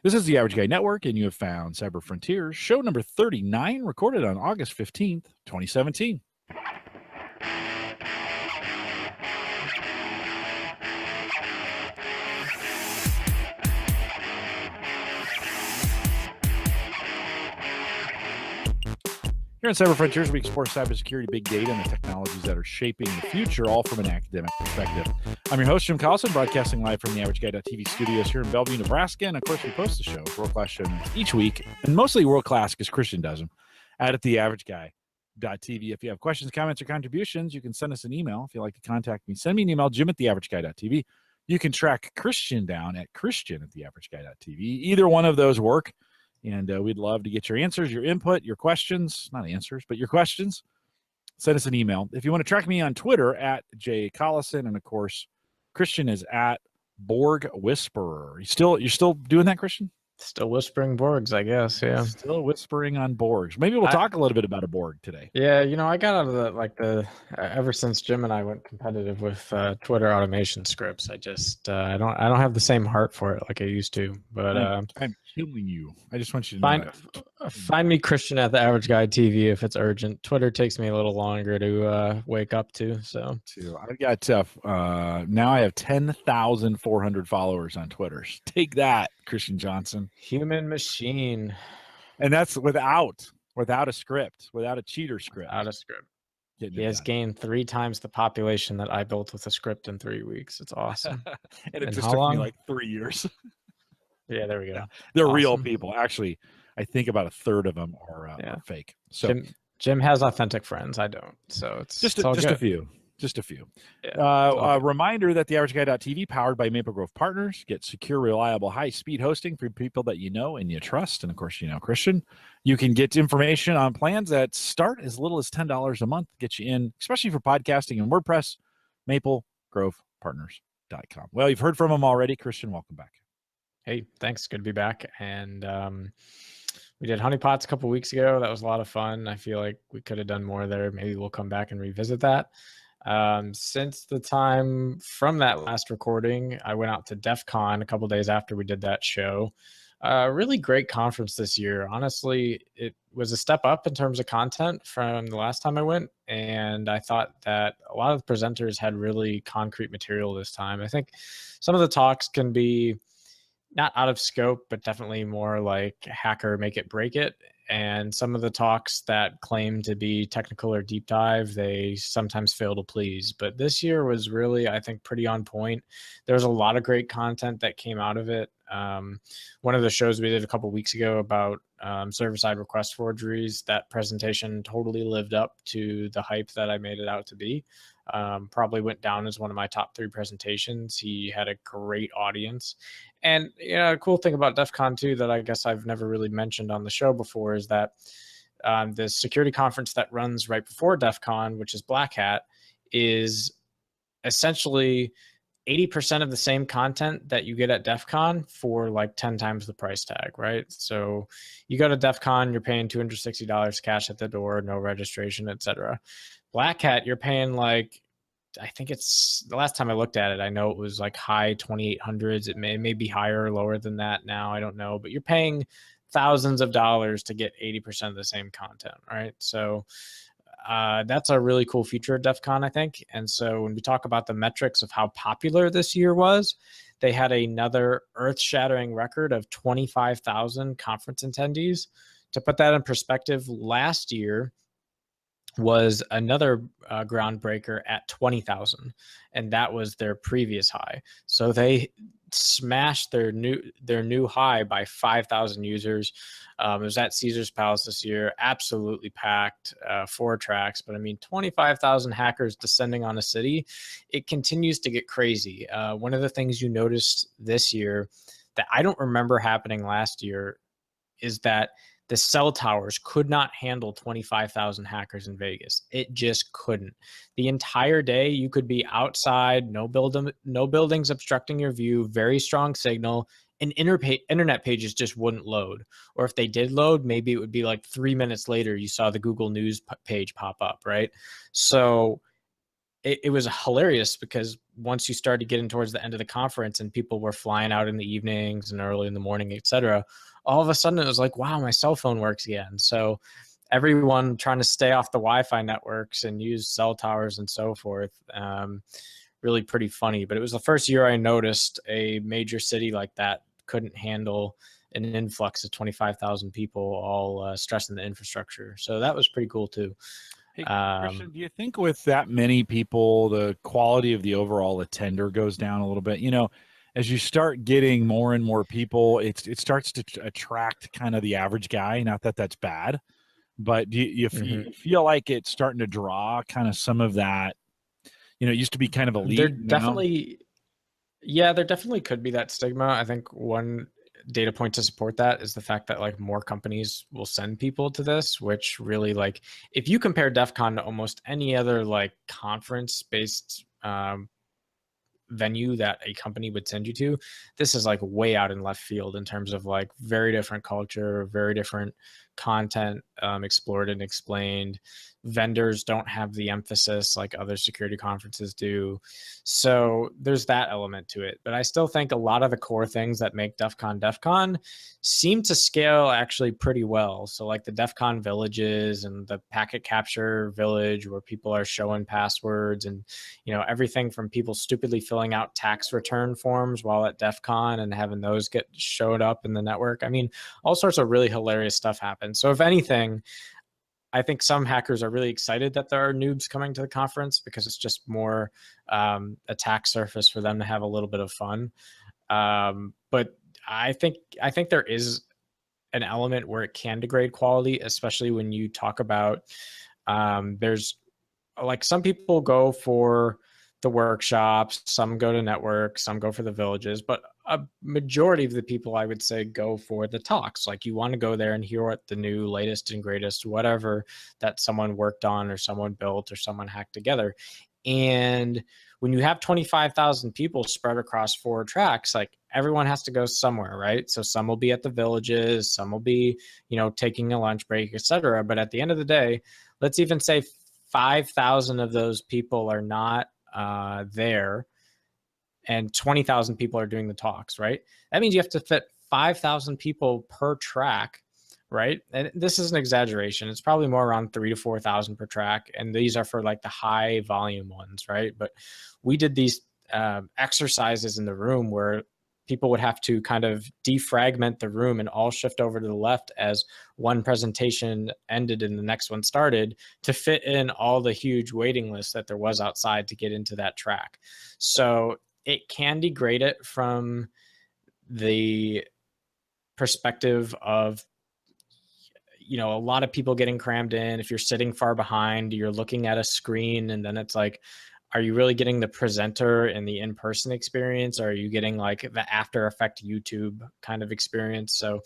This is the Average Guy Network, and you have found Cyber Frontiers, show number 39, recorded on August 15th, 2017. Here on Cyber Frontiers, we explore cybersecurity, big data, and the technologies that are shaping the future, all from an academic perspective. I'm your host, Jim Collison, broadcasting live from the AverageGuy.tv studios here in Bellevue, Nebraska. And of course, we post the show, world-class show each week, and mostly world-class because Christian does them, at theaverageguy.tv. If you have questions, comments, or contributions, you can send us an email. If you'd like to contact me, send me an email, jim@theaverageguy.tv. You can track Christian down at christian@theaverageguy.tv. Either one of those work. And we'd love to get your answers, your input, your questions, not answers, but your questions. Send us an email. If you want to track me on Twitter, at J Collison, and of course, Christian is at Borg Whisperer. You're still doing that, Christian? Still whispering Borgs, I guess. Yeah. Still whispering on Borgs. Maybe we'll talk a little bit about a Borg today. Yeah, I got out of ever since Jim and I went competitive with Twitter automation scripts. I just I don't have the same heart for it like I used to. But I'm killing you. I just want you to find me Christian at the Average Guy TV if it's urgent. Twitter takes me a little longer to wake up to. So I've got now I have 10,400 followers on Twitter. Take that, Christian Johnson. Human machine. And that's without a script, without a cheater script. Without a script. He has gained 3 times the population that I built with a script in 3 weeks. It's awesome. and it just took me like 3 years. Yeah, there we go. Yeah. They're awesome. Real people. Actually, I think about a third of them are fake. So Jim has authentic friends. I don't. So it's just a few. Just a few. Yeah, a reminder that the AverageGuy.tv, powered by Maple Grove Partners, get secure, reliable, high-speed hosting for people that you know and you trust. And, of course, Christian. You can get information on plans that start as little as $10 a month, get you in, especially for podcasting and WordPress, maplegrovepartners.com. Well, you've heard from them already. Christian, welcome back. Hey, thanks. Good to be back. And we did honeypots a couple weeks ago. That was a lot of fun. I feel like we could have done more there. Maybe we'll come back and revisit that. Since the time from that last recording, I went out to DEFCON a couple days after we did that show. Really great conference this year. Honestly, it was a step up in terms of content from the last time I went. And I thought that a lot of the presenters had really concrete material this time. I think some of the talks can be not out of scope, but definitely more like hacker, make it, break it. And some of the talks that claim to be technical or deep dive, they sometimes fail to please. But this year was really, I think, pretty on point. There's a lot of great content that came out of it. One of the shows we did a couple weeks ago about server-side request forgeries, that presentation totally lived up to the hype that I made it out to be. Probably went down as one of my top 3 presentations. He had a great audience. And a cool thing about DEFCON 2 that I guess I've never really mentioned on the show before is that the security conference that runs right before DEFCON, which is Black Hat, is essentially 80% of the same content that you get at DEFCON for like 10 times the price tag, right? So you go to DEFCON, you're paying $260 cash at the door, no registration, etc. Black Hat, you're paying like, I think it's, the last time I looked at it, I know it was like high 2,800s. It may be higher or lower than that now. I don't know, but you're paying thousands of dollars to get 80% of the same content, right? So that's a really cool feature of DEFCON, I think. And so when we talk about the metrics of how popular this year was, they had another earth-shattering record of 25,000 conference attendees. To put that in perspective, last year was another groundbreaker at 20,000, and that was their previous high. So they smashed their new high by 5,000 users. It was at Caesar's Palace this year, absolutely packed, 4 tracks. But I mean, 25,000 hackers descending on a city, it continues to get crazy. One of the things you noticed this year that I don't remember happening last year is that the cell towers could not handle 25,000 hackers in Vegas. It just couldn't. The entire day, you could be outside, no buildings obstructing your view, very strong signal, and internet pages just wouldn't load. Or if they did load, maybe it would be like 3 minutes later, you saw the Google News page pop up, right? So it was hilarious because once you started getting towards the end of the conference and people were flying out in the evenings and early in the morning, etc., all of a sudden it was like, wow, my cell phone works again. So everyone trying to stay off the Wi-Fi networks and use cell towers and so forth. Really pretty funny. But it was the first year I noticed a major city like that couldn't handle an influx of 25,000 people all stressing the infrastructure. So that was pretty cool too. Hey, Christian, do you think with that many people, the quality of the overall attender goes down a little bit? As you start getting more and more people, it starts to attract kind of the average guy. Not that that's bad, but do you feel like it's starting to draw kind of some of that? It used to be kind of There elite. definitely, yeah, there definitely could be that stigma. I think one data point to support that is the fact that like more companies will send people to this, which really like if you compare DEF CON to almost any other like conference based venue that a company would send you to, this is like way out in left field in terms of like very different culture, very different content explored and explained. Vendors don't have the emphasis like other security conferences do. So there's that element to it. But I still think a lot of the core things that make DEF CON seem to scale actually pretty well. So like the DEF CON villages and the packet capture village where people are showing passwords and everything from people stupidly filling out tax return forms while at DEF CON and having those get showed up in the network. I mean, all sorts of really hilarious stuff happens. So if anything, I think some hackers are really excited that there are noobs coming to the conference because it's just more attack surface for them to have a little bit of fun. But I think there is an element where it can degrade quality, especially when you talk about there's like some people go for the workshops, some go to network, some go for the villages, but a majority of the people I would say go for the talks. Like you want to go there and hear what the new latest and greatest, whatever that someone worked on or someone built or someone hacked together. And when you have 25,000 people spread across 4 tracks, like everyone has to go somewhere, right? So some will be at the villages, some will be, taking a lunch break, etc. But at the end of the day, let's even say 5,000 of those people are not there and 20,000 people are doing the talks, right? That means you have to fit 5,000 people per track, right? And this is an exaggeration. It's probably more around 3,000 to 4,000 per track. And these are for like the high volume ones, right? But we did these exercises in the room where people would have to kind of defragment the room and all shift over to the left as one presentation ended and the next one started to fit in all the huge waiting list that there was outside to get into that track. So it can degrade it from the perspective of a lot of people getting crammed in. If you're sitting far behind, you're looking at a screen and then it's like, are you really getting the presenter and the in-person experience? Or are you getting like the After Effect YouTube kind of experience? So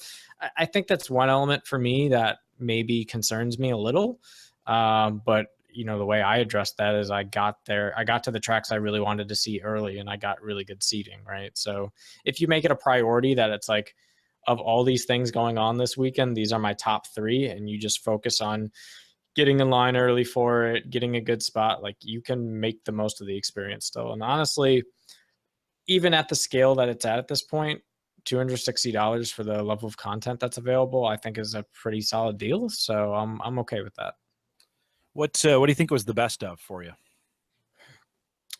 I think that's one element for me that maybe concerns me a little. But the way I addressed that is I got to the tracks I really wanted to see early and I got really good seating, right? So if you make it a priority that it's like, of all these things going on this weekend, these are my top 3, and you just focus on getting in line early for it, getting a good spot, like you can make the most of the experience still. And honestly, even at the scale that it's at this point, $260 for the level of content that's available, I think is a pretty solid deal. So I'm okay with that. What do you think was the best of for you?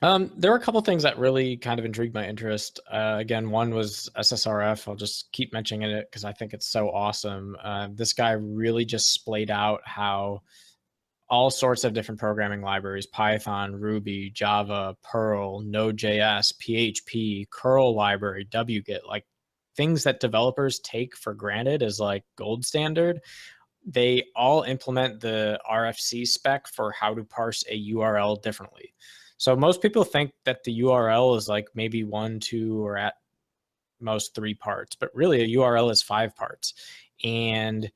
There were a couple things that really kind of intrigued my interest. Again, one was SSRF. I'll just keep mentioning it because I think it's so awesome. This guy really just splayed out how all sorts of different programming libraries, Python, Ruby, Java, Perl, Node.js, PHP, curl library, wget, like things that developers take for granted as like gold standard. They all implement the RFC spec for how to parse a URL differently. So most people think that the URL is like maybe 1, 2, or at most 3 parts, but really a URL is 5 parts. And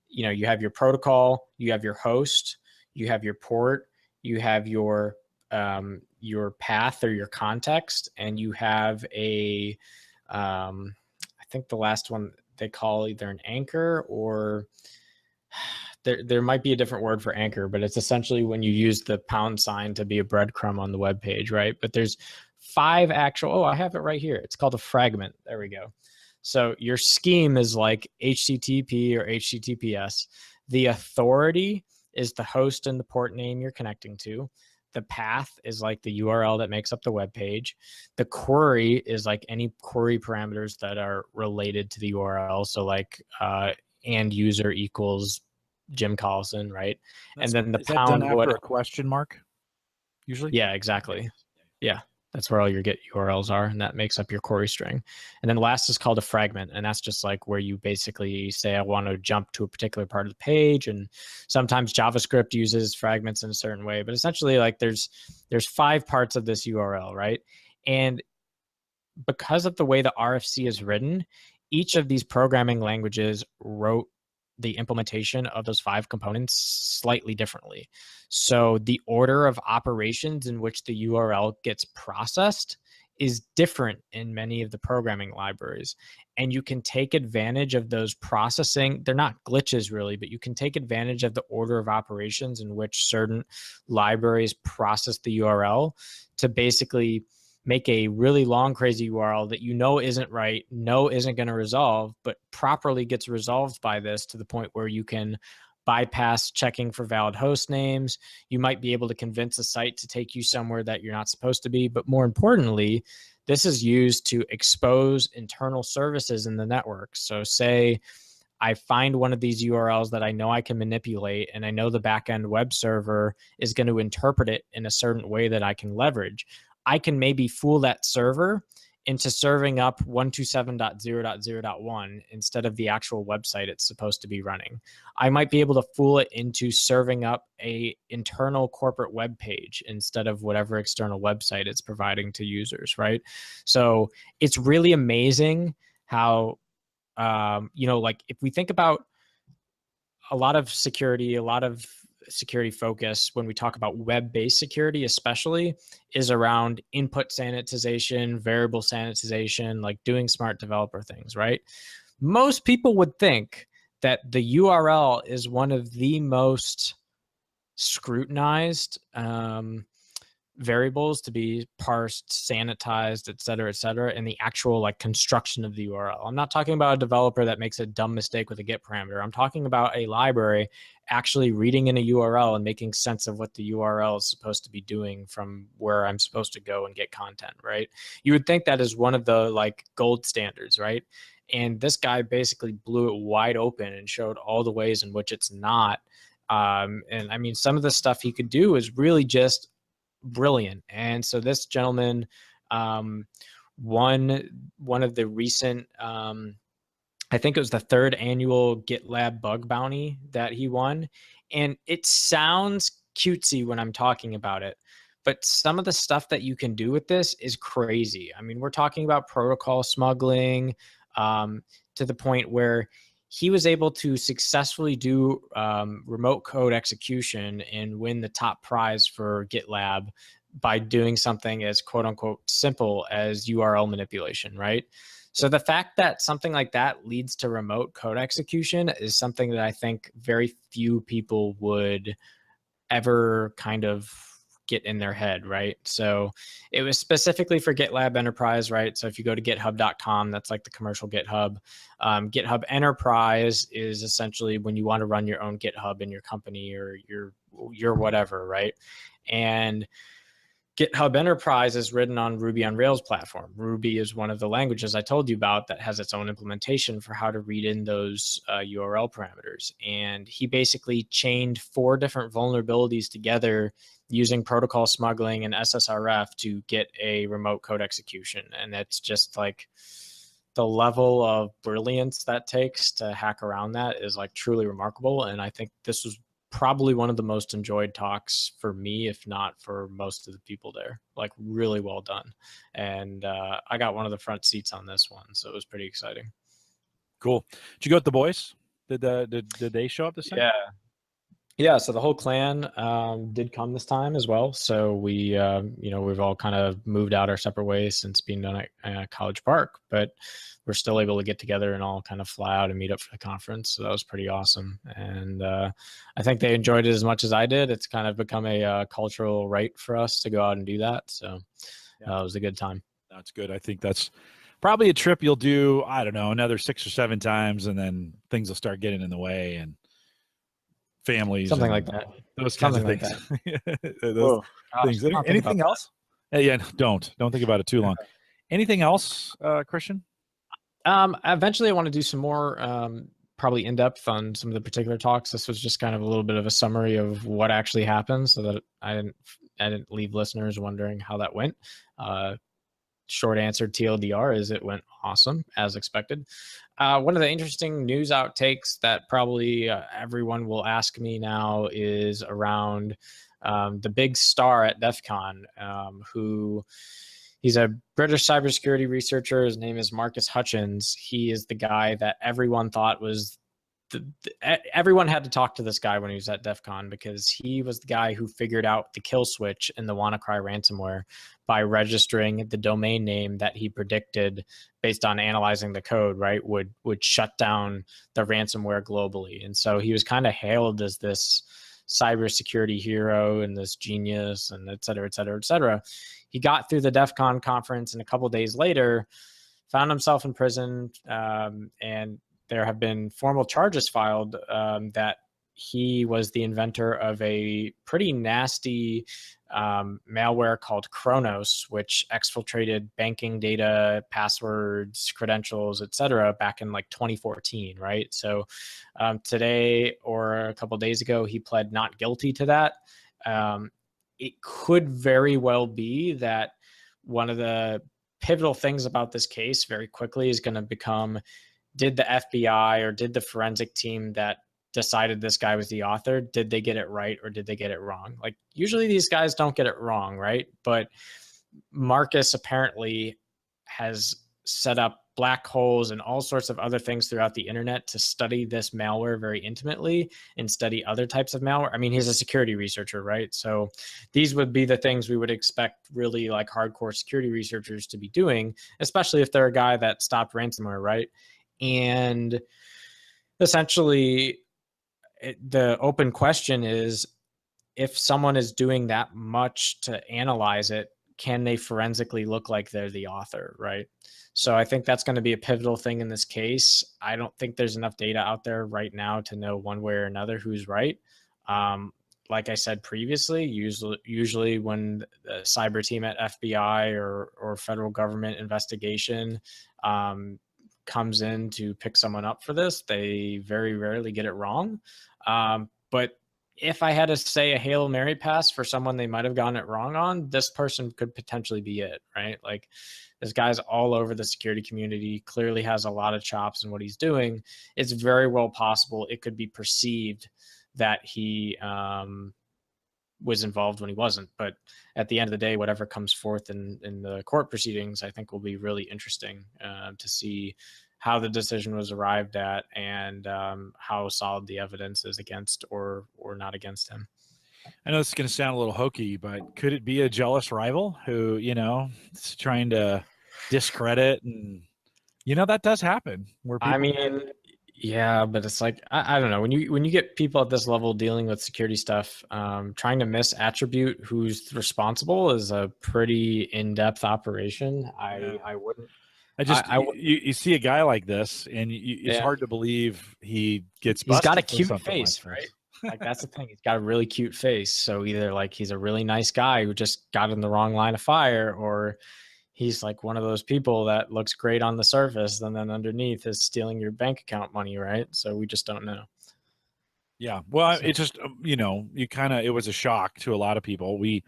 you have your protocol, you have your host, you have your port, you have your path or your context, and you have a I think the last one they call either an anchor or there might be a different word for anchor, but it's essentially when you use the pound sign to be a breadcrumb on the web page, right? But there's 5 actual, oh, I have it right here. It's called a fragment. There we go. So your scheme is like HTTP or HTTPS. The authority is the host and the port name you're connecting to. The path is like the URL that makes up the web page. The query is like any query parameters that are related to the URL. So like and user equals Jim Collison, right? That's, and then the is that done pound after a question mark usually? Yeah, exactly. Yeah, that's where all your get URLs are, and that makes up your query string. And then last is called a fragment, and that's just like where you basically say, I want to jump to a particular part of the page. And sometimes JavaScript uses fragments in a certain way, but essentially like there's 5 parts of this URL, right? And because of the way the RFC is written, each of these programming languages wrote the implementation of those 5 components slightly differently. So the order of operations in which the URL gets processed is different in many of the programming libraries. And you can take advantage of those processing. They're not glitches really, but you can take advantage of the order of operations in which certain libraries process the URL to basically make a really long, crazy URL that isn't right, isn't going to resolve, but properly gets resolved by this to the point where you can bypass checking for valid host names. You might be able to convince a site to take you somewhere that you're not supposed to be. But more importantly, this is used to expose internal services in the network. So say I find one of these URLs that I know I can manipulate, and I know the backend web server is going to interpret it in a certain way that I can leverage. I can maybe fool that server into serving up 127.0.0.1 instead of the actual website it's supposed to be running. I might be able to fool it into serving up a internal corporate web page instead of whatever external website it's providing to users, right? So it's really amazing how, like if we think about a lot of security focus when we talk about web-based security especially is around input sanitization, variable sanitization, like doing smart developer things, right? Most people would think that the URL is one of the most scrutinized variables to be parsed, sanitized, et cetera, in the actual like construction of the URL. I'm not talking about a developer that makes a dumb mistake with a get parameter. I'm talking about a library actually reading in a URL and making sense of what the URL is supposed to be doing from where I'm supposed to go and get content, right? You would think that is one of the like gold standards, right? And this guy basically blew it wide open and showed all the ways in which it's not. And I mean, some of the stuff he could do is really just brilliant. And so this gentleman won one of the recent, I think it was the 3rd annual GitLab bug bounty that he won. And it sounds cutesy when I'm talking about it, but some of the stuff that you can do with this is crazy. I mean, we're talking about protocol smuggling to the point where he was able to successfully do remote code execution and win the top prize for GitLab by doing something as quote unquote simple as URL manipulation, right? So the fact that something like that leads to remote code execution is something that I think very few people would ever kind of get in their head, right? So it was specifically for GitLab Enterprise, right? So if you go to github.com, that's like the commercial GitHub. GitHub Enterprise is essentially when you want to run your own GitHub in your company or your whatever, right? And GitHub Enterprise is written on Ruby on Rails platform. Ruby is one of the languages I told you about that has its own implementation for how to read in those URL parameters. And he basically chained 4 different vulnerabilities together using protocol smuggling and SSRF to get a remote code execution. And that's just like the level of brilliance that takes to hack around that is like truly remarkable. And I think this was probably one of the most enjoyed talks for me, if not for most of the people there. Like really well done. And I got one of the front seats on this one, so it was pretty exciting. Cool. Did you go with the boys? Did they show up this time? Yeah. Yeah, so the whole clan did come this time as well. So we, we've all kind of moved out our separate ways since being done at College Park, but we're still able to get together and all kind of fly out and meet up for the conference. So that was pretty awesome. And I think they enjoyed it as much as I did. It's kind of become a cultural right for us to go out and do that. So it was a good time. That's good. I think that's probably a trip you'll do, I don't know, another 6 or 7 times, and then things will start getting in the way, and families Something and like that. those kinds of Something things. like Those Oh, gosh, things. let's not think about Anything that. else? Yeah, don't think about it too long. Anything else, Christian? Eventually I want to do some more, probably in depth on some of the particular talks. This was just kind of a little bit of a summary of what actually happened, so that I didn't leave listeners wondering how that went. Short answer TLDR is it went awesome as expected. One of the interesting news outtakes that probably everyone will ask me now is around the big star at DEFCON, who he's a British cybersecurity researcher. His name is Marcus Hutchins. He is the guy that everyone thought was everyone had to talk to this guy when he was at DEF CON, because he was the guy who figured out the kill switch in the WannaCry ransomware by registering the domain name that he predicted based on analyzing the code, right, would shut down the ransomware globally. And so he was kind of hailed as this cybersecurity hero and this genius and et cetera, et cetera, et cetera. He got through the DEF CON conference, and a couple of days later found himself in prison, and there have been formal charges filed that he was the inventor of a pretty nasty malware called Kronos, which exfiltrated banking data, passwords, credentials, etc., back in like 2014, right? So today, or a couple of days ago, he pled not guilty to that. It could very well be that one of the pivotal things about this case very quickly is going to become, did the FBI or did the forensic team that decided this guy was the author, did they get it right or did they get it wrong? Like, usually these guys don't get it wrong, right? But Marcus apparently has set up black holes and all sorts of other things throughout the internet to study this malware very intimately and study other types of malware. I mean, he's a security researcher, right? So these would be the things we would expect really like hardcore security researchers to be doing, especially if they're a guy that stopped ransomware, right? And essentially, the open question is, if someone is doing that much to analyze it, can they forensically look like they're the author, right? So I think that's going to be a pivotal thing in this case. I don't think there's enough data out there right now to know one way or another who's right. Like I said previously, usually when the cyber team at FBI or federal government investigation comes in to pick someone up for this, they very rarely get it wrong. But if I had to say a Hail Mary pass for someone they might have gotten it wrong on, this person could potentially be it, right? Like, this guy's all over the security community, clearly has a lot of chops in what he's doing. It's very well possible it could be perceived that he was involved when he wasn't. But at the end of the day, whatever comes forth in the court proceedings, I think will be really interesting to see how the decision was arrived at and how solid the evidence is against or not against him. I know this is going to sound a little hokey, but could it be a jealous rival who, is trying to discredit? And, that does happen. Where people... I mean, yeah, but it's like, I don't know. When you get people at this level dealing with security stuff, trying to misattribute who's responsible is a pretty in-depth operation. I wouldn't. You see a guy like this, and it's hard to believe he gets busted. He's got a cute face, like right? Like, that's the thing. He's got a really cute face. So either like he's a really nice guy who just got in the wrong line of fire, or he's like one of those people that looks great on the surface and then underneath is stealing your bank account money, right? So we just don't know. Yeah. Well, it just, it was a shock to a lot of people. We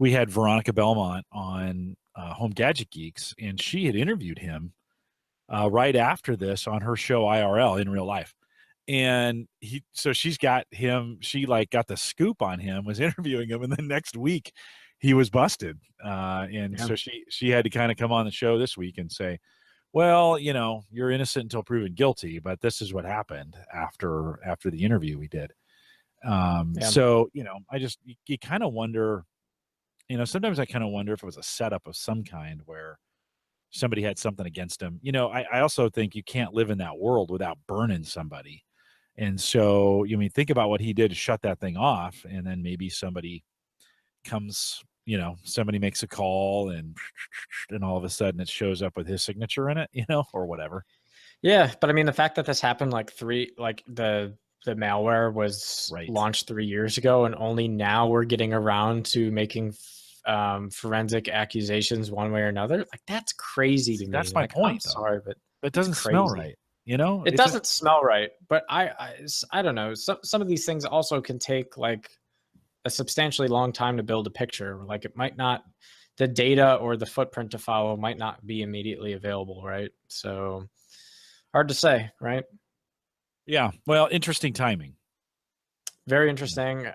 had Veronica Belmont on Home Gadget Geeks, and she had interviewed him right after this on her show IRL, in real life. And she's got him, she like got the scoop on him, was interviewing him, and then next week he was busted. So she had to kind of come on the show this week and say, well, you're innocent until proven guilty, but this is what happened after the interview we did. So, you kind of wonder, sometimes I kind of wonder if it was a setup of some kind where somebody had something against him. I also think you can't live in that world without burning somebody. And so, think about what he did to shut that thing off. And then maybe somebody comes, somebody makes a call and all of a sudden it shows up with his signature in it, or whatever. Yeah. But I mean, the fact that this happened the malware was Right. launched 3 years ago, and only now we're getting around to making forensic accusations one way or another. Like, that's crazy to me. That's my Like, point, I'm though. sorry, but It doesn't smell right. It doesn't smell right. But I don't know. Some of these things also can take like a substantially long time to build a picture. Like, it might not, the data or the footprint to follow might not be immediately available, right? So hard to say, right? Yeah. Well, interesting timing. Very interesting.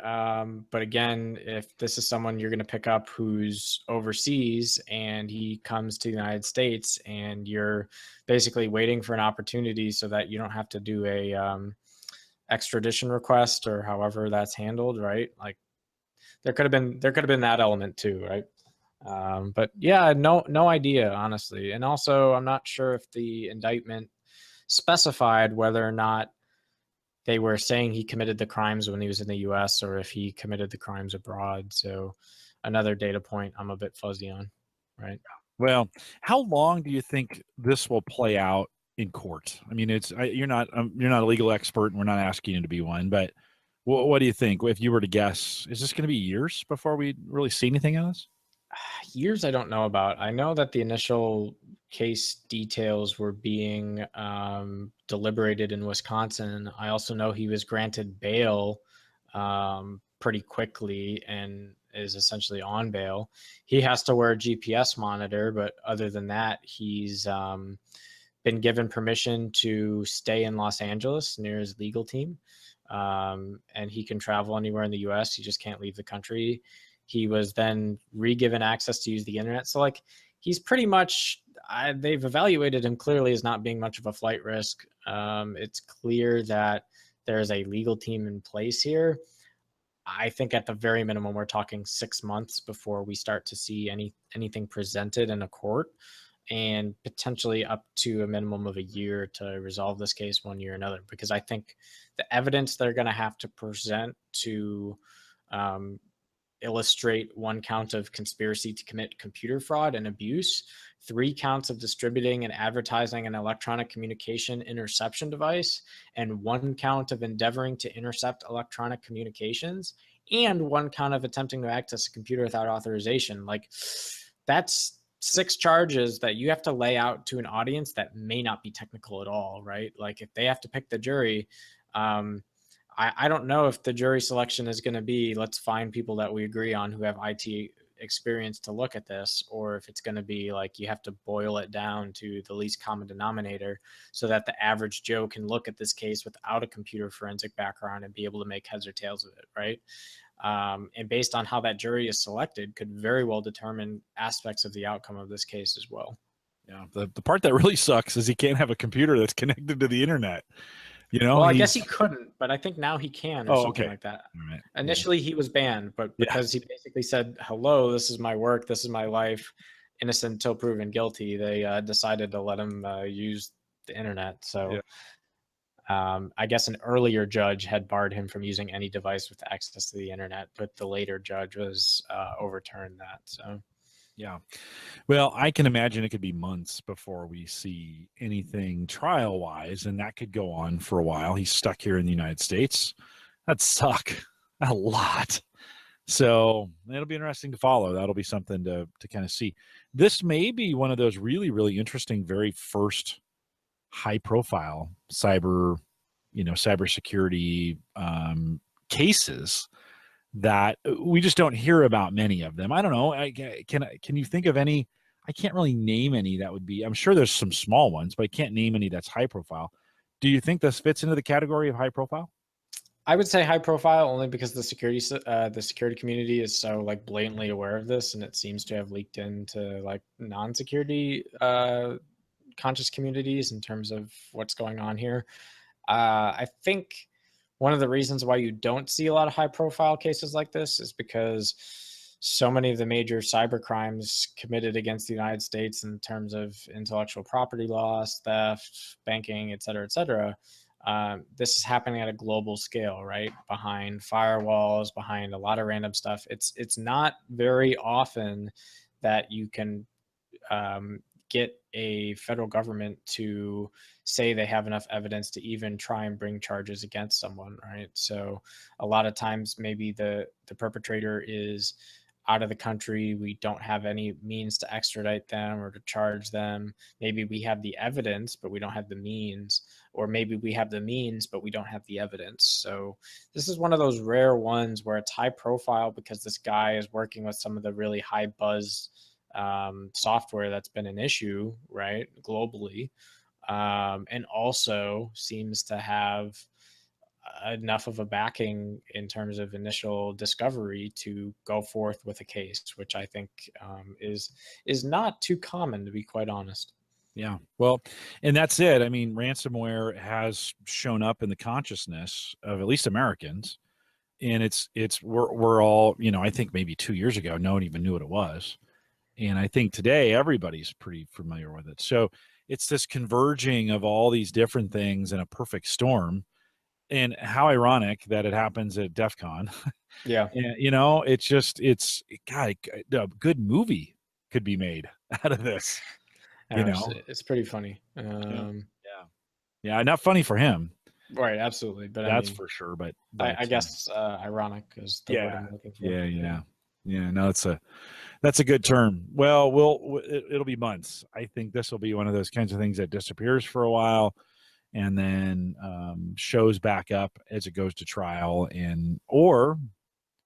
But again, if this is someone you're going to pick up who's overseas and he comes to the United States and you're basically waiting for an opportunity so that you don't have to do a extradition request or however that's handled, right? Like, there could have been that element too, right? But yeah, no idea, honestly. And also, I'm not sure if the indictment specified whether or not they were saying he committed the crimes when he was in the US or if he committed the crimes abroad. So another data point I'm a bit fuzzy on, right? Well, how long do you think this will play out in court? I mean, you're not a legal expert, and we're not asking you to be one, but what do you think? If you were to guess, is this going to be years before we really see anything on this? Years I don't know about. I know that the initial case details were being deliberated in Wisconsin. I also know he was granted bail pretty quickly and is essentially on bail. He has to wear a GPS monitor, but other than that, he's been given permission to stay in Los Angeles near his legal team. And he can travel anywhere in the US. He just can't leave the country. He was then re-given access to use the internet. So like, he's pretty much, they've evaluated him clearly as not being much of a flight risk. It's clear that there's a legal team in place here. I think at the very minimum, we're talking 6 months before we start to see anything presented in a court, and potentially up to a minimum of a year to resolve this case, 1 year or another, because I think the evidence they're going to have to present to illustrate 1 count of conspiracy to commit computer fraud and abuse, 3 counts of distributing and advertising an electronic communication interception device, and 1 count of endeavoring to intercept electronic communications, and 1 count of attempting to access a computer without authorization. Like, that's 6 charges that you have to lay out to an audience that may not be technical at all, right? Like, if they have to pick the jury, I don't know if the jury selection is going to be, let's find people that we agree on who have IT experience to look at this, or if it's going to be like you have to boil it down to the least common denominator so that the average Joe can look at this case without a computer forensic background and be able to make heads or tails of it, right? And based on how that jury is selected could very well determine aspects of the outcome of this case as well. Yeah, the part that really sucks is he can't have a computer that's connected to the internet. Well, I guess he couldn't, but I think now he can, or something like that. Right. Initially, he was banned, but because he basically said, "Hello, this is my work, this is my life, innocent until proven guilty," they decided to let him use the internet. So, I guess an earlier judge had barred him from using any device with access to the internet, but the later judge was overturned that. So. Yeah. Well, I can imagine it could be months before we see anything trial wise, and that could go on for a while. He's stuck here in the United States. That'd suck a lot. So it'll be interesting to follow. That'll be something to kind of see. This may be one of those really, really interesting, very first high profile cybersecurity cases that we just don't hear about many of them. I don't know. Can you think of any? I can't really name any that would be. I'm sure there's some small ones, but I can't name any that's high profile. Do you think this fits into the category of high profile? I would say high profile only because the security community is so like blatantly aware of this, and it seems to have leaked into like non-security conscious communities in terms of what's going on here. I think one of the reasons why you don't see a lot of high profile cases like this is because so many of the major cyber crimes committed against the United States in terms of intellectual property loss, theft, banking, et cetera, this is happening at a global scale, right? Behind firewalls, behind a lot of random stuff. It's not very often that you can get a federal government to say they have enough evidence to even try and bring charges against someone, right? So a lot of times maybe the perpetrator is out of the country. We don't have any means to extradite them or to charge them. Maybe we have the evidence, but we don't have the means, or maybe we have the means, but we don't have the evidence. So this is one of those rare ones where it's high profile because this guy is working with some of the really high buzz software that's been an issue, right, globally, and also seems to have enough of a backing in terms of initial discovery to go forth with a case, which I think is not too common, to be quite honest. Yeah, well, and that's it. I mean, ransomware has shown up in the consciousness of at least Americans, and we're all, I think maybe 2 years ago, no one even knew what it was, and I think today everybody's pretty familiar with it. So it's this converging of all these different things in a perfect storm. And how ironic that it happens at DEFCON. Yeah. And, God, a good movie could be made out of this. It's pretty funny. Yeah. Yeah. Not funny for him. Right. Absolutely. But That's I mean, for sure. But I guess ironic is the word I'm looking for. Yeah. No, that's a good term. Well, it'll be months. I think this will be one of those kinds of things that disappears for a while and then shows back up as it goes to trial, or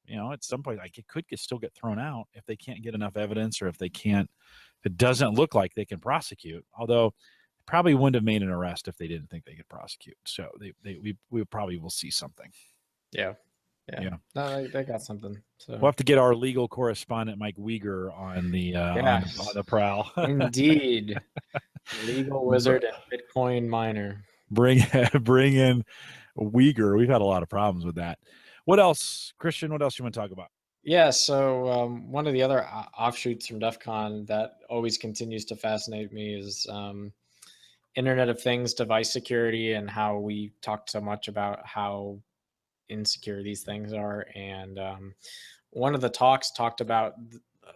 at some point, like, it could still get thrown out if they can't get enough evidence, or if it doesn't look like they can prosecute. Although they probably wouldn't have made an arrest if they didn't think they could prosecute. So we probably will see something. Yeah. No, they got something. So we'll have to get our legal correspondent Mike Uyghur on the prowl. Indeed. Legal wizard and Bitcoin miner. Bring in Uyghur. We've had a lot of problems with that. What else, Christian? What else you want to talk about? Yeah, so one of the other offshoots from DEF CON that always continues to fascinate me is Internet of Things device security, and how we talked so much about how insecure these things are. And one of the talks talked about,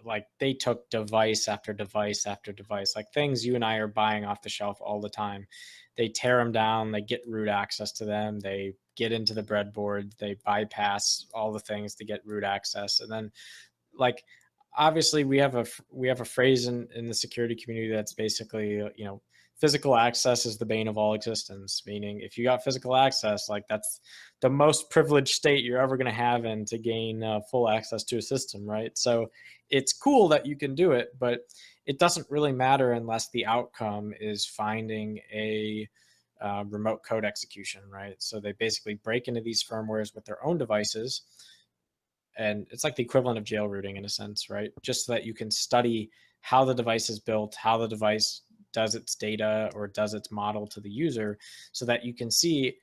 like, they took device after device after device, like things you and I are buying off the shelf all the time. They tear them down, they get root access to them, they get into the breadboard, they bypass all the things to get root access. And then, like, obviously we have a phrase in the security community that's basically, physical access is the bane of all existence, meaning if you got physical access, like, that's the most privileged state you're ever going to have in to gain full access to a system, right? So it's cool that you can do it, but it doesn't really matter unless the outcome is finding a remote code execution, right? So they basically break into these firmwares with their own devices, and it's like the equivalent of jailrooting in a sense, right? Just so that you can study how the device is built, how the device does its data or does its model to the user, so that you can see,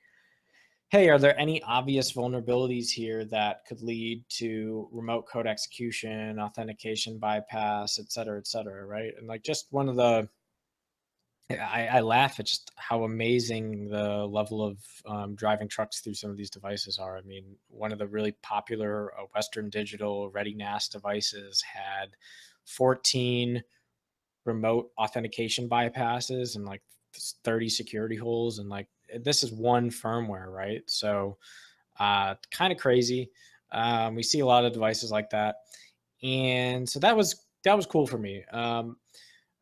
hey, are there any obvious vulnerabilities here that could lead to remote code execution, authentication bypass, et cetera, right? And, like, just one of the, I laugh at just how amazing the level of driving trucks through some of these devices are. I mean, one of the really popular Western Digital Ready NAS devices had 14 remote authentication bypasses and like 30 security holes. And, like, this is one firmware, right? So kind of crazy. We see a lot of devices like that. And so that was cool for me.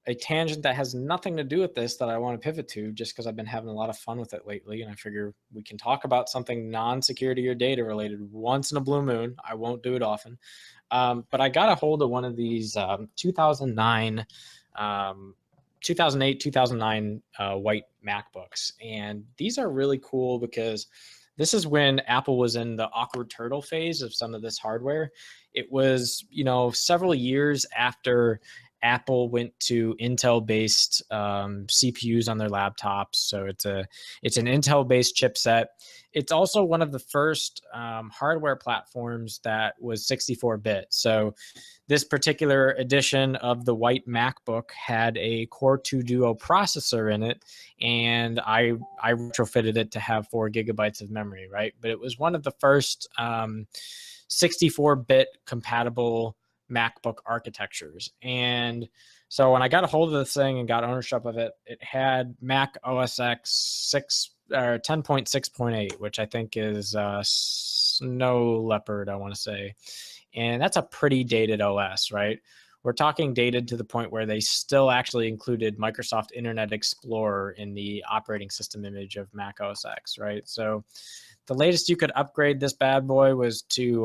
A tangent that has nothing to do with this that I want to pivot to, just because I've been having a lot of fun with it lately, and I figure we can talk about something non-security or data related once in a blue moon. I won't do it often, but I got a hold of one of these 2008, 2009 white MacBooks, and these are really cool because this is when Apple was in the awkward turtle phase of some of this hardware. It was, several years after Apple went to Intel-based CPUs on their laptops, so it's an Intel-based chipset. It's also one of the first hardware platforms that was 64-bit. So this particular edition of the white MacBook had a Core 2 Duo processor in it, and I retrofitted it to have 4 gigabytes of memory, right? But it was one of the first 64-bit compatible MacBook architectures. And so when I got a hold of this thing and got ownership of it, it had Mac OS X 6 or 10.6.8, which I think is Snow Leopard, I want to say. And that's a pretty dated OS, right? We're talking dated to the point where they still actually included Microsoft Internet Explorer in the operating system image of Mac OS X, right? So the latest you could upgrade this bad boy was to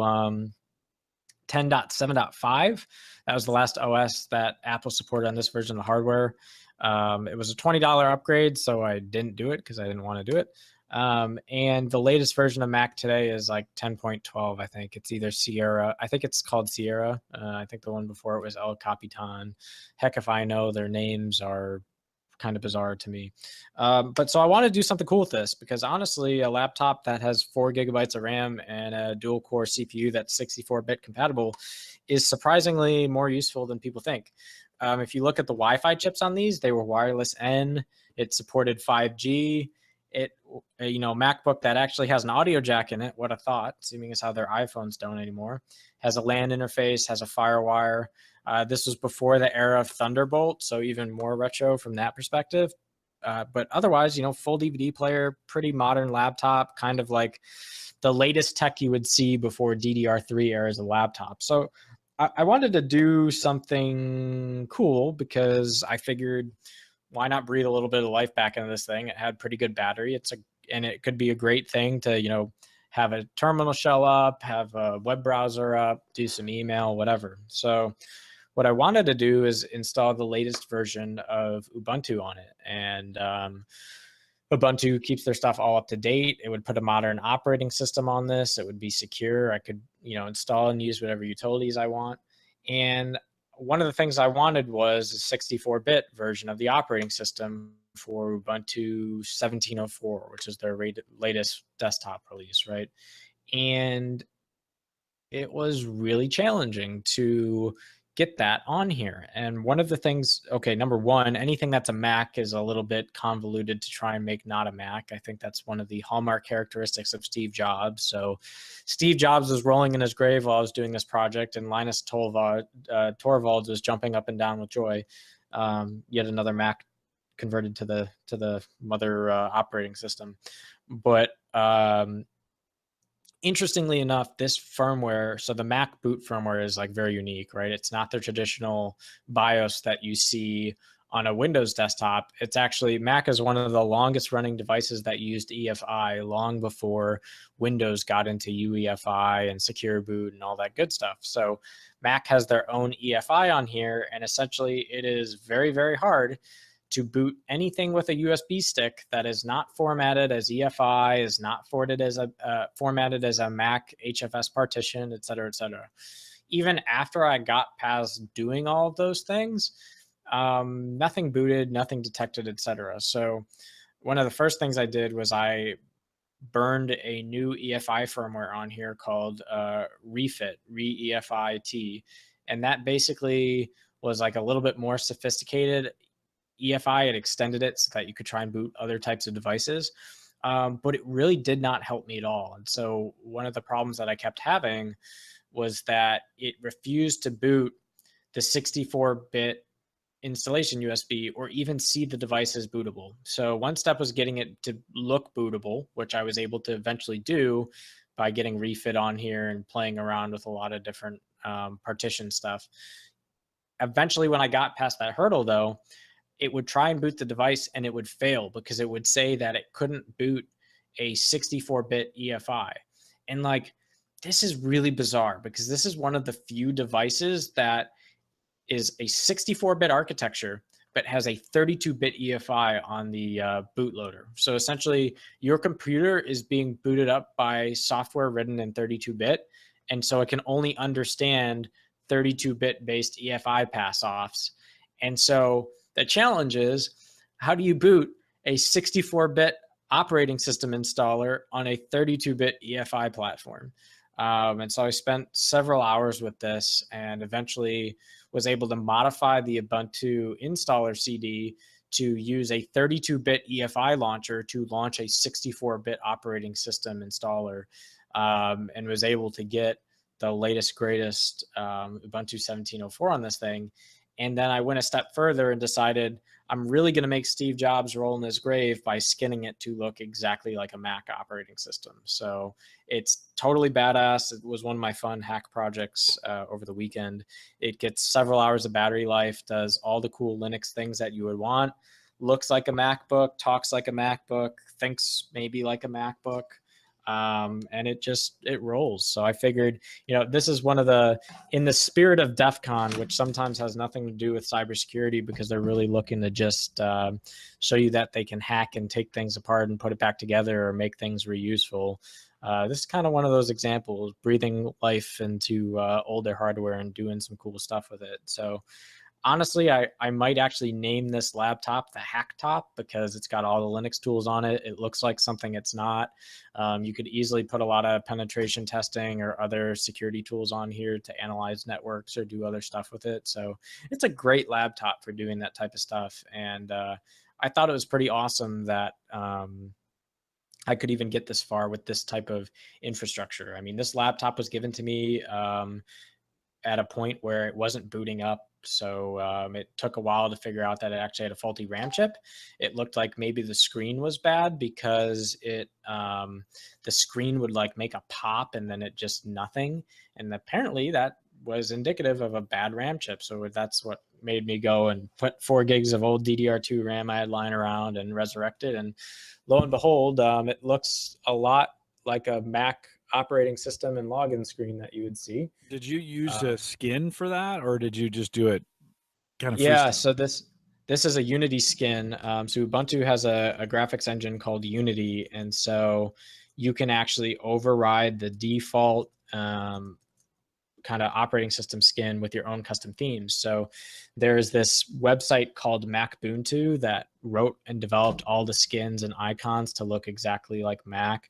10.7.5. That was the last OS that Apple supported on this version of the hardware. It was a $20 upgrade, so I didn't do it because I didn't want to do it. And the latest version of Mac today is like 10.12. I think it's either Sierra. I think it's called Sierra. I think the one before it was El Capitan. Heck if I know. Their names are kind of bizarre to me. But so I want to do something cool with this, because honestly, a laptop that has 4 gigabytes of RAM and a dual core CPU that's 64-bit compatible is surprisingly more useful than people think. If you look at the Wi-Fi chips on these, they were wireless N. It supported 5G. MacBook that actually has an audio jack in it, what a thought, seeming as how their iPhones don't anymore, has a LAN interface, has a FireWire. This was before the era of Thunderbolt, so even more retro from that perspective. But otherwise, full DVD player, pretty modern laptop, kind of like the latest tech you would see before DDR3 eras of laptop. So I wanted to do something cool because I figured, why not breathe a little bit of life back into this thing? It had pretty good battery. And it could be a great thing to, have a terminal shell up, have a web browser up, do some email, whatever. So what I wanted to do is install the latest version of Ubuntu on it. And Ubuntu keeps their stuff all up to date. It would put a modern operating system on this. It would be secure. I could, install and use whatever utilities I want. And one of the things I wanted was a 64-bit version of the operating system for Ubuntu 17.04, which is their latest desktop release, right? And it was really challenging to get that on here. And one of the things, okay, number one, anything that's a Mac is a little bit convoluted to try and make not a Mac. I think that's one of the hallmark characteristics of Steve Jobs. So Steve Jobs was rolling in his grave while I was doing this project, and Linus Torvalds was jumping up and down with joy. Yet another Mac converted to the mother operating system. But interestingly enough, this firmware, so the Mac boot firmware is like very unique, right? It's not the traditional BIOS that you see on a Windows desktop. It's actually, Mac is one of the longest running devices that used EFI long before Windows got into UEFI and secure boot and all that good stuff. So Mac has their own EFI on here, and essentially it is very, very hard to boot anything with a USB stick that is not formatted as EFI, is not formatted as a Mac HFS partition, et cetera, et cetera. Even after I got past doing all of those things, nothing booted, nothing detected, et cetera. So one of the first things I did was I burned a new EFI firmware on here called Refit, Re-EFI-T. And that basically was like a little bit more sophisticated EFI. It extended it so that you could try and boot other types of devices. But it really did not help me at all. And so one of the problems that I kept having was that it refused to boot the 64-bit installation USB or even see the device as bootable. So one step was getting it to look bootable, which I was able to eventually do by getting Refit on here and playing around with a lot of different partition stuff. Eventually, when I got past that hurdle, though, it would try and boot the device and it would fail because it would say that it couldn't boot a 64-bit EFI. And like, this is really bizarre because this is one of the few devices that is a 64-bit architecture, but has a 32-bit EFI on the bootloader. So essentially, your computer is being booted up by software written in 32-bit. And so it can only understand 32-bit based EFI pass-offs. And so the challenge is, how do you boot a 64-bit operating system installer on a 32-bit EFI platform? And so I spent several hours with this and eventually was able to modify the Ubuntu installer CD to use a 32-bit EFI launcher to launch a 64-bit operating system installer, and was able to get the latest, greatest Ubuntu 17.04 on this thing. And then I went a step further and decided I'm really going to make Steve Jobs roll in his grave by skinning it to look exactly like a Mac operating system. So it's totally badass. It was one of my fun hack projects over the weekend. It gets several hours of battery life, does all the cool Linux things that you would want, looks like a MacBook, talks like a MacBook, thinks maybe like a MacBook. And it rolls. So I figured, this is one of in the spirit of DEFCON, which sometimes has nothing to do with cybersecurity because they're really looking to just show you that they can hack and take things apart and put it back together or make things reuseful. This is kind of one of those examples, breathing life into older hardware and doing some cool stuff with it. So honestly, I might actually name this laptop the Hack Top because it's got all the Linux tools on it. It looks like something it's not. You could easily put a lot of penetration testing or other security tools on here to analyze networks or do other stuff with it. So it's a great laptop for doing that type of stuff. And I thought it was pretty awesome that I could even get this far with this type of infrastructure. I mean, this laptop was given to me at a point where it wasn't booting up. So it took a while to figure out that it actually had a faulty RAM chip. It looked like maybe the screen was bad because the screen would like make a pop and then it just nothing. And apparently that was indicative of a bad RAM chip. So that's what made me go and put 4 gigs of old DDR2 RAM I had lying around and resurrect it. And lo and behold, it looks a lot like a Mac operating system and login screen that you would see. Did you use a skin for that, or did you just do it kind of Yeah, freestyle? so this is a Unity skin. So Ubuntu has a graphics engine called Unity, and so you can actually override the default kind of operating system skin with your own custom themes. So there's this website called Macbuntu that wrote and developed all the skins and icons to look exactly like Mac.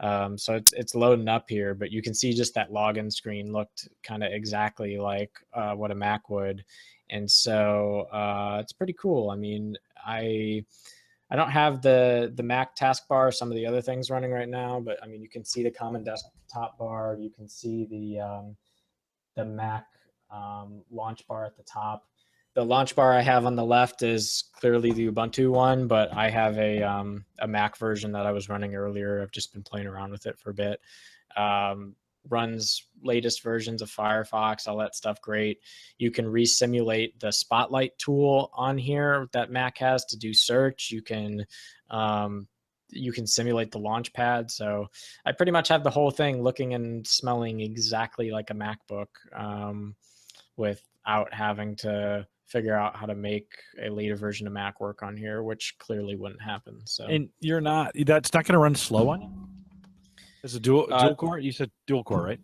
So it's loading up here, but you can see just that login screen looked kind of exactly like what a Mac would. And so it's pretty cool. I mean, I don't have the Mac taskbar, some of the other things running right now, but I mean, you can see the common desktop bar. You can see the Mac launch bar at the top. The launch bar I have on the left is clearly the Ubuntu one, but I have a Mac version that I was running earlier. I've just been playing around with it for a bit. Runs latest versions of Firefox, all that stuff. Great. You can re-simulate the Spotlight tool on here that Mac has to do search. You can simulate the launch pad. So I pretty much have the whole thing looking and smelling exactly like a MacBook, without having to figure out how to make a later version of Mac work on here, which clearly wouldn't happen. So, And that's not going to run slow on you? It's a dual core? You said dual core, right?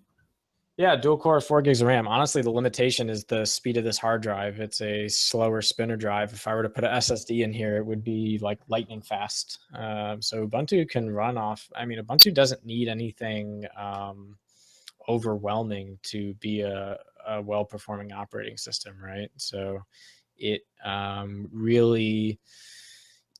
Yeah, dual core, 4 gigs of RAM. Honestly, the limitation is the speed of this hard drive. It's a slower spinner drive. If I were to put an SSD in here, it would be like lightning fast. So Ubuntu can run off. I mean, Ubuntu doesn't need anything overwhelming to be a well-performing operating system, right? So it really,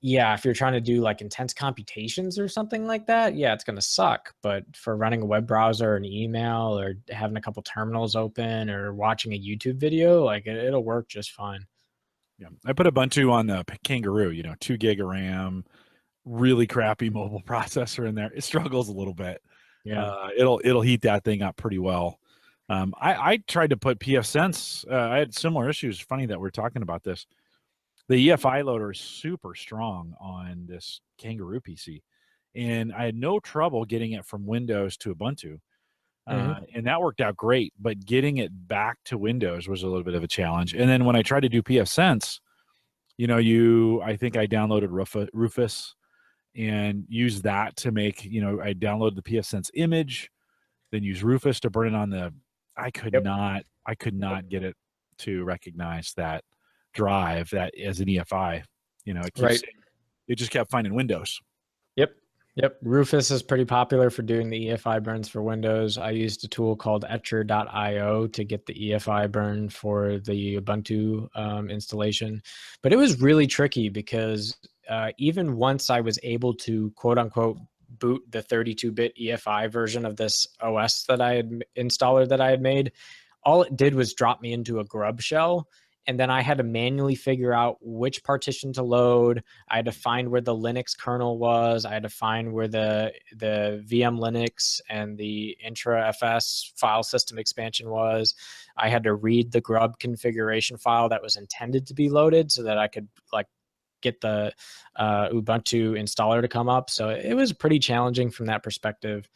yeah, if you're trying to do like intense computations or something like that, yeah, it's going to suck. But for running a web browser, an email, or having a couple terminals open or watching a YouTube video, like it'll work just fine. Yeah. I put Ubuntu on the Kangaroo, 2 gig of RAM, really crappy mobile processor in there. It struggles a little bit. Yeah. It'll heat that thing up pretty well. I tried to put pfSense. I had similar issues. Funny that we're talking about this. The EFI loader is super strong on this Kangaroo PC, and I had no trouble getting it from Windows to Ubuntu, and that worked out great. But getting it back to Windows was a little bit of a challenge. And then when I tried to do pfSense, I think I downloaded Rufus and used that to make, I downloaded the pfSense image, then use Rufus to burn it on I could not get it to recognize that drive that as an EFI. Right. It just kept finding Windows. Yep. Rufus is pretty popular for doing the EFI burns for Windows. I used a tool called etcher.io to get the EFI burn for the Ubuntu installation. But it was really tricky because even once I was able to quote unquote boot the 32-bit EFI version of this OS that I had installer that I had made, all it did was drop me into a grub shell. And then I had to manually figure out which partition to load. I had to find where the Linux kernel was. I had to find where the VM Linux and the intra-FS file system expansion was. I had to read the grub configuration file that was intended to be loaded so that I could get the Ubuntu installer to come up. So it was pretty challenging from that perspective.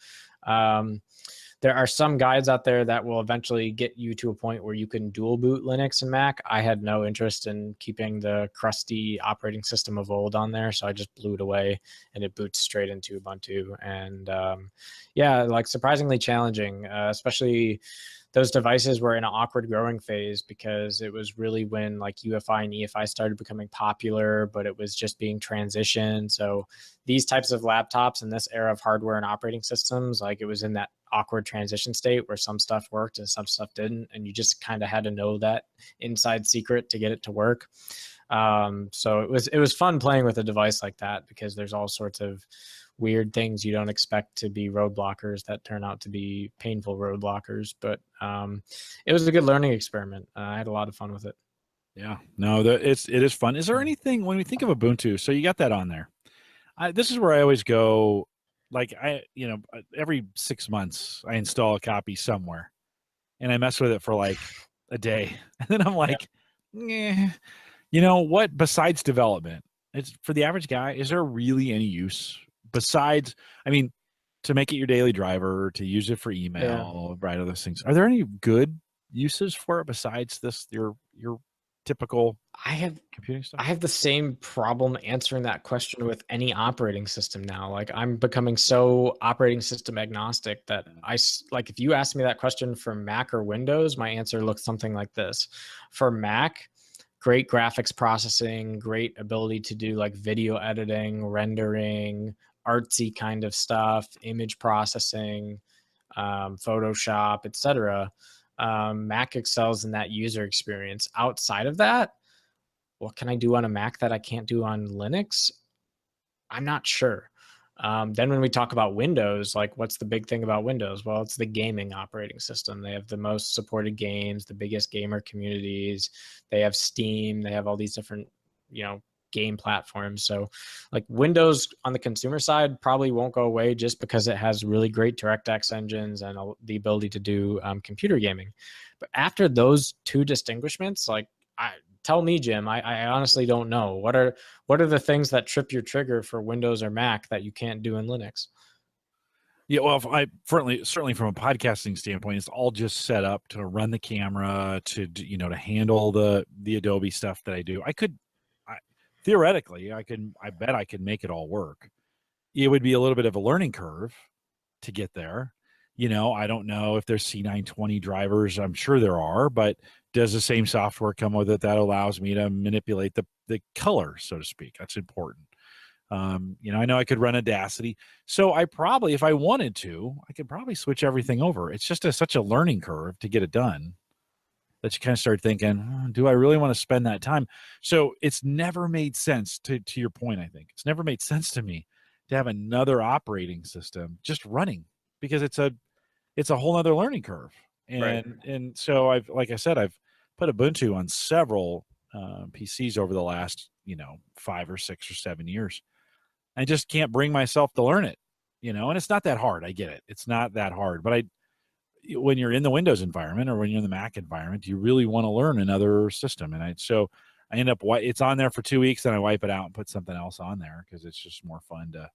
There are some guides out there that will eventually get you to a point where you can dual boot Linux and Mac. I had no interest in keeping the crusty operating system of old on there, so I just blew it away and it boots straight into Ubuntu. And surprisingly challenging, especially those devices were in an awkward growing phase because it was really when UFI and EFI started becoming popular, but it was just being transitioned. So these types of laptops in this era of hardware and operating systems, it was in that awkward transition state where some stuff worked and some stuff didn't. And you just kind of had to know that inside secret to get it to work. So it was fun playing with a device like that because there's all sorts of weird things you don't expect to be roadblockers that turn out to be painful roadblockers. But it was a good learning experiment. I had a lot of fun with it. Yeah, no, it is fun. Is there anything when we think of Ubuntu? So you got that on there. This is where I always go. Every 6 months I install a copy somewhere, and I mess with it for a day, and then I'm like, what? Besides development, it's for the average guy. Is there really any use besides? To make it your daily driver, to use it for email, right? Other things. Are there any good uses for it besides this? Your typical computing stuff? I have the same problem answering that question with any operating system now. I'm becoming so operating system agnostic that if you ask me that question for Mac or Windows, my answer looks something like this. For Mac, great graphics processing, great ability to do video editing, rendering, artsy kind of stuff, image processing, Photoshop, etc. Mac excels in that user experience. Outside of that, what can I do on a Mac that I can't do on Linux? I'm not sure. Then when we talk about Windows, what's the big thing about Windows? Well, it's the gaming operating system. They have the most supported games, the biggest gamer communities. They have Steam. They have all these different, game platforms. So Windows on the consumer side probably won't go away just because it has really great DirectX engines and the ability to do computer gaming. But after those two distinguishments, tell me, Jim, I honestly don't know. What are the things that trip your trigger for Windows or Mac that you can't do in Linux? Yeah, well, certainly from a podcasting standpoint, it's all just set up to run the camera, to handle the Adobe stuff that I do. Theoretically, I bet I could make it all work. It would be a little bit of a learning curve to get there. I don't know if there's C920 drivers. I'm sure there are, but does the same software come with it that allows me to manipulate the color, so to speak? That's important. I know I could run Audacity. So I probably, if I wanted to, I could probably switch everything over. It's just such a learning curve to get it done that you kind of start thinking, do I really want to spend that time? So it's never made sense, to your point, I think. It's never made sense to me to have another operating system just running because it's a whole other learning curve. And so I've put Ubuntu on several PCs over the last, 5 or 6 or 7 years. I just can't bring myself to learn it, and it's not that hard. I get it. It's not that hard, but when you're in the Windows environment or when you're in the Mac environment, you really want to learn another system. And so I end up, it's on there for 2 weeks, and I wipe it out and put something else on there because it's just more fun to,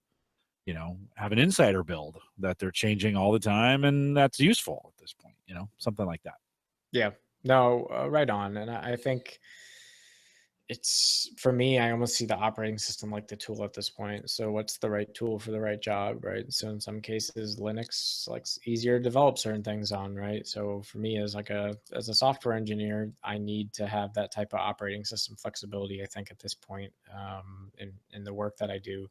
have an insider build that they're changing all the time. And that's useful at this point, something like that. Yeah, no, right on. And I think it's for me, I almost see the operating system like the tool at this point. So what's the right tool for the right job, right? So in some cases, Linux like easier to develop certain things on, right? So for me as as a software engineer, I need to have that type of operating system flexibility, I think, at this point, in the work that I do.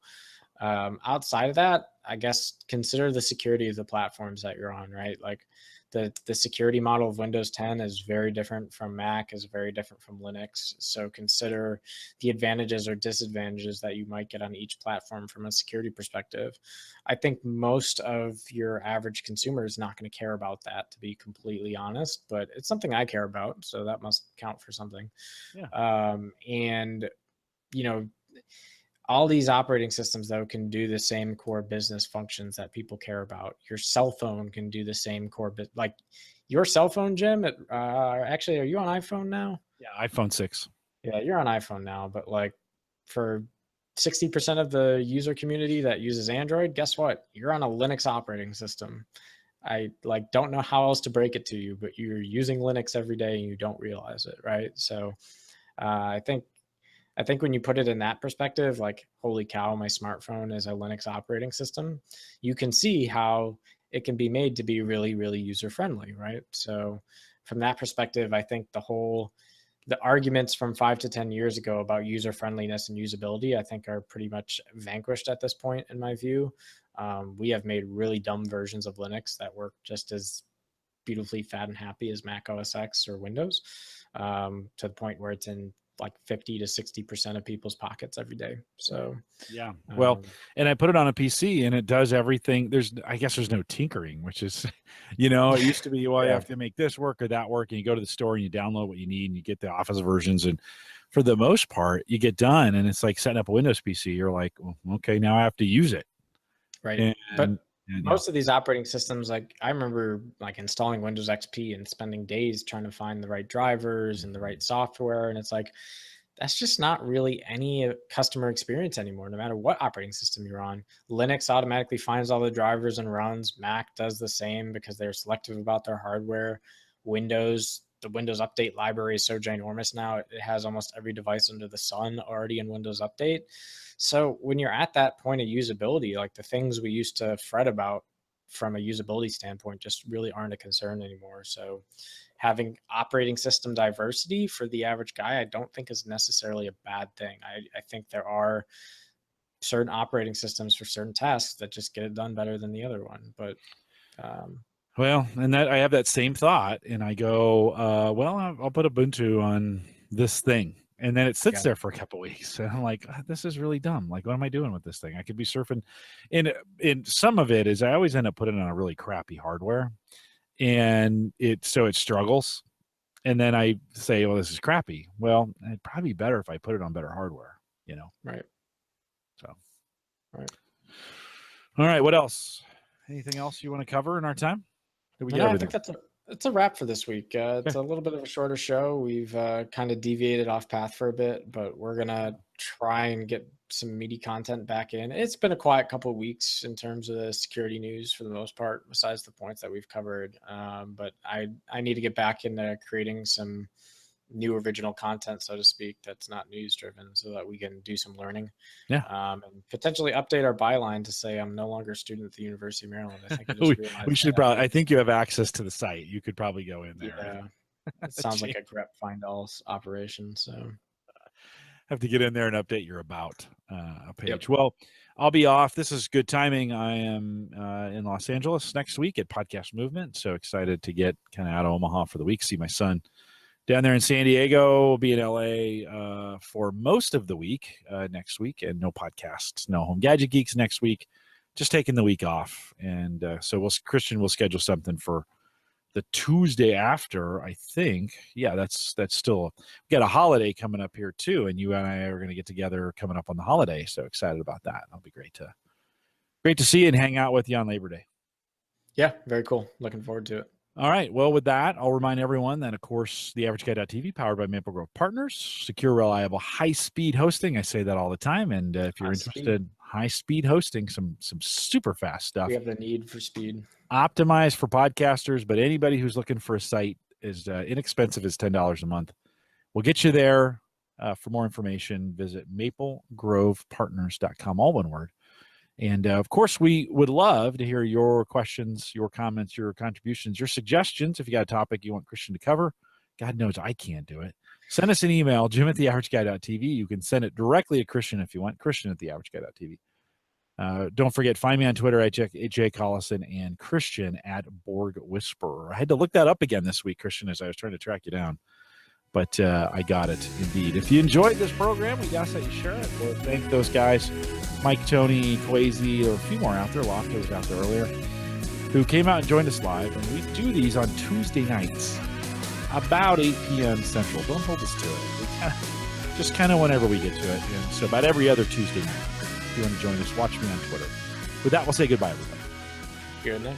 Outside of that, I guess consider the security of the platforms that you're on, right? Like the security model of Windows 10 is very different from Mac, is very different from Linux. So consider the advantages or disadvantages that you might get on each platform from a security perspective. I think most of your average consumer is not going to care about that, to be completely honest, but it's something I care about, so that must count for something. Yeah. And you know, all these operating systems though can do the same core business functions that people care about. Your cell phone can do the same like your cell phone, Jim. Actually, are you on iPhone now? Yeah, iPhone 6. Yeah, you're on iPhone now, but like for 60% of the user community that uses Android, guess what? You're on a Linux operating system. I like don't know how else to break it to you, but you're using Linux every day and you don't realize it, right? So I think when you put it in that perspective, like, holy cow, my smartphone is a Linux operating system, you can see how it can be made to be really, really user friendly, right? So from that perspective, I think the arguments from 5 to 10 years ago about user friendliness and usability, I think are pretty much vanquished at this point, in my view. We have made really dumb versions of Linux that work just as beautifully fat and happy as Mac OS X or Windows, to the point where it's in like 50 to 60% of people's pockets every day. So yeah, well, um, and I put it on a PC and it does everything. I guess there's no tinkering, which is, it used to be, well, you yeah, have to make this work or that work, and you go to the store and you download what you need and you get the Office versions, and for the most part, you get done, and it's like setting up a Windows PC. You're like, well, okay, now I have to use it, right. But and most of these operating systems, like I remember like installing Windows XP and spending days trying to find the right drivers and the right software. And it's like, that's just not really any customer experience anymore, no matter what operating system you're on. Linux automatically finds all the drivers and runs. Mac does the same because they're selective about their hardware. The Windows Update library is so ginormous now. It has almost every device under the sun already in Windows Update. So when you're at that point of usability, like the things we used to fret about from a usability standpoint just really aren't a concern anymore. So having operating system diversity for the average guy, I don't think is necessarily a bad thing. I think there are certain operating systems for certain tasks that just get it done better than the other one. But well, and that I have that same thought, and I go, well, I'll put Ubuntu on this thing, and then it sits there for a couple weeks, and I'm like, this is really dumb. Like, what am I doing with this thing? I could be surfing, and some of it is I always end up putting it on a really crappy hardware, and it struggles, and then I say, well, this is crappy. Well, it'd probably be better if I put it on better hardware, Right. So, right. All right, what else? Anything else you want to cover in our time? Did we get I everything? think that's a wrap for this week. It's a little bit of a shorter show. We've kind of deviated off path for a bit, but we're gonna try and get some meaty content back in. It's been a quiet couple of weeks in terms of the security news for the most part, besides the points that we've covered. But I need to get back into creating some new original content, so to speak, that's not news driven, so that we can do some learning. Yeah. And potentially update our byline to say I'm no longer a student at the University of Maryland. I think I just realized we should probably. I think you have access to the site. You could probably go in there. Yeah, it sounds like a grep find all operation. So have to get in there and update your about page. Yep. Well, I'll be off. This is good timing. I am in Los Angeles next week at Podcast Movement. So excited to get kind of out of Omaha for the week, see my son down there in San Diego. We'll be in LA for most of the week next week, and no podcasts, no Home Gadget Geeks next week. Just taking the week off, and so Christian will schedule something for the Tuesday after. I think, yeah, that's still, we got a holiday coming up here too, and you and I are going to get together coming up on the holiday. So excited about that. It'll be great to see you and hang out with you on Labor Day. Yeah, very cool. Looking forward to it. All right. Well, with that, I'll remind everyone that, of course, the AverageGuy.tv, powered by Maple Grove Partners, secure, reliable, high-speed hosting. I say that all the time. And if you're interested in high-speed hosting, some super fast stuff. We have the need for speed. Optimized for podcasters, but anybody who's looking for a site is inexpensive as $10 a month. We'll get you there. For more information, visit maplegrovepartners.com, all one word. And of course, we would love to hear your questions, your comments, your contributions, your suggestions. If you got a topic you want Christian to cover, God knows I can't do it. Send us an email, jim@theaverageguy.tv. You can send it directly to Christian if you want, christian@theaverageguy.tv. Don't forget, find me on Twitter at Jay Collison and Christian at Borg Whisperer. I had to look that up again this week, Christian, as I was trying to track you down. But I got it, indeed. If you enjoyed this program, we ask that you share it. We'll thank those guys, Mike, Tony, Quasi, or a few more out there. Lofter was out there earlier, who came out and joined us live. And we do these on Tuesday nights, about 8 p.m. Central. Don't hold us to it. We just kind of whenever we get to it. And so about every other Tuesday night. If you want to join us, watch me on Twitter. With that, we'll say goodbye, everybody. Good night.